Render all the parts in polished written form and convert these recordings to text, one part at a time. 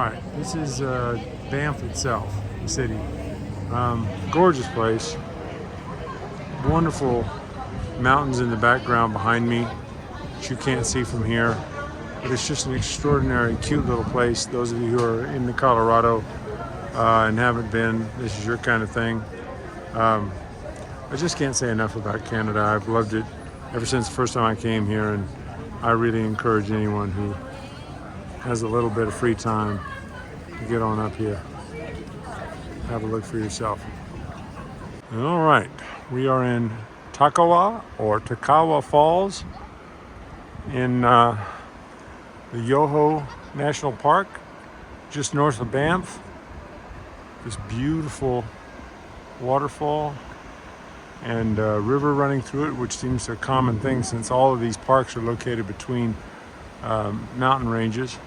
Alright, this is Banff itself, the city. Gorgeous place. Wonderful mountains in the background behind me that you can't see from here. But it's just an extraordinary, cute little place. Those of you who are in the Colorado and haven't been, this is your kind of thing. I just can't say enough about Canada. I've loved it ever since the first time I came here, and I really encourage anyone who has a little bit of free time to get on up here. Have a look for yourself. All right, we are in Takawa or Takawa Falls in the Yoho National Park, just north of Banff. This beautiful waterfall and river running through it, which seems a common thing since all of these parks are located between mountain ranges.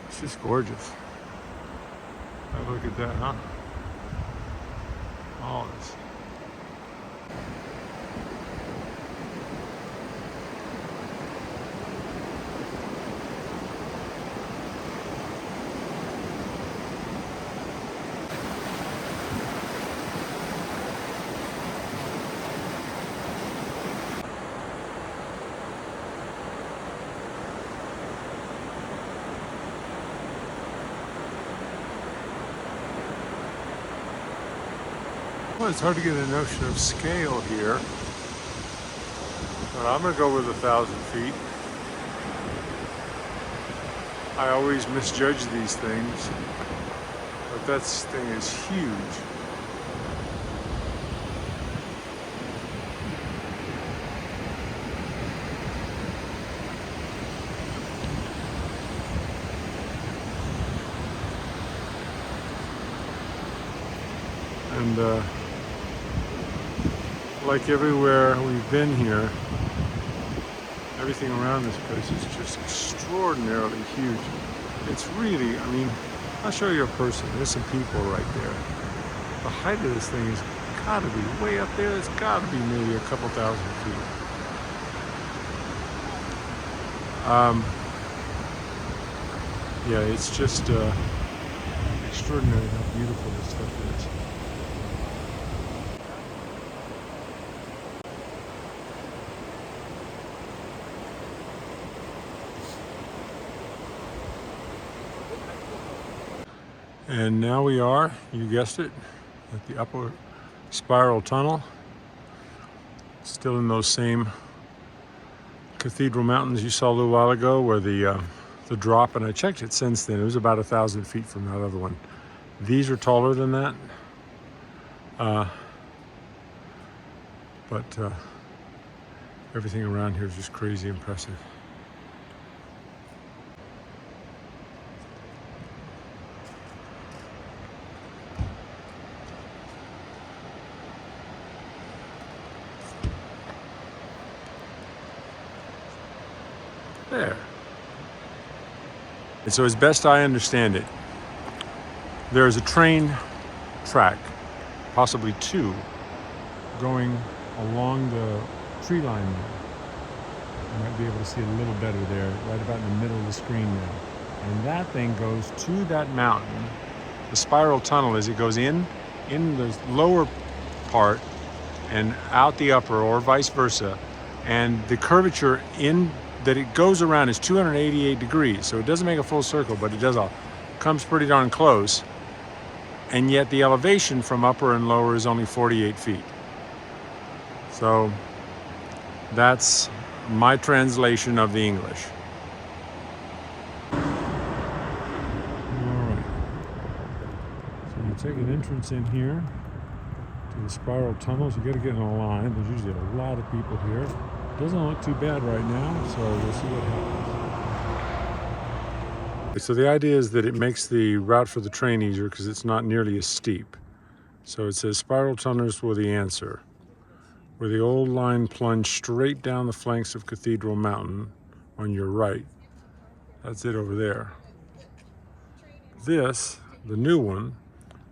It's just gorgeous. Have a look at that, huh? All this. Well, it's hard to get a notion of scale here, but I'm going to go with 1,000 feet. I always misjudge these things, but that thing is huge. And like everywhere we've been here, everything around this place is just extraordinarily huge. It's really, I mean, I'll show you a person. There's some people right there. The height of this thing has got to be way up there. It's got to be maybe a couple thousand feet. Yeah, it's just extraordinary how beautiful this stuff is. And now we are, you guessed it, at the upper spiral tunnel. Still in those same cathedral mountains you saw a little while ago where the drop, and I checked it since then, it was about 1,000 feet from that other one. These are taller than that. But everything around here is just crazy impressive. There. And so as best I understand it, there is a train track, possibly two, going along the tree line there. You might be able to see a little better there, right about in the middle of the screen there. And that thing goes to that mountain. The spiral tunnel, as it goes in the lower part and out the upper, or vice versa. And the curvature in that it goes around is 288 degrees, so it doesn't make a full circle, but it does comes pretty darn close, and yet the elevation from upper and lower is only 48 feet. So that's my translation of the English. All right, so you take an entrance in here to the spiral tunnels. You got to get in a line. There's usually a lot of people here. Doesn't look too bad right now, so we'll see what happens. So the idea is that it makes the route for the train easier because it's not nearly as steep. So it says spiral tunnels were the answer, where the old line plunged straight down the flanks of Cathedral Mountain on your right. That's it over there. This, the new one,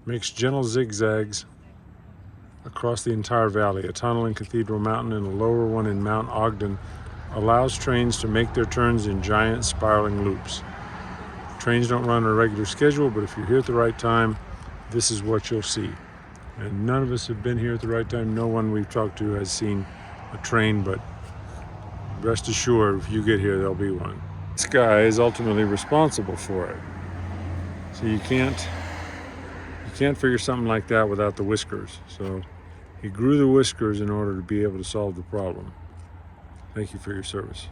makes gentle zigzags across the entire valley. A tunnel in Cathedral Mountain and a lower one in Mount Ogden allows trains to make their turns in giant spiraling loops. Trains don't run on a regular schedule, but if you're here at the right time, this is what you'll see. And none of us have been here at the right time. No one we've talked to has seen a train, but rest assured, if you get here, there'll be one. This guy is ultimately responsible for it. So you can't figure something like that without the whiskers. So he grew the whiskers in order to be able to solve the problem. Thank you for your service.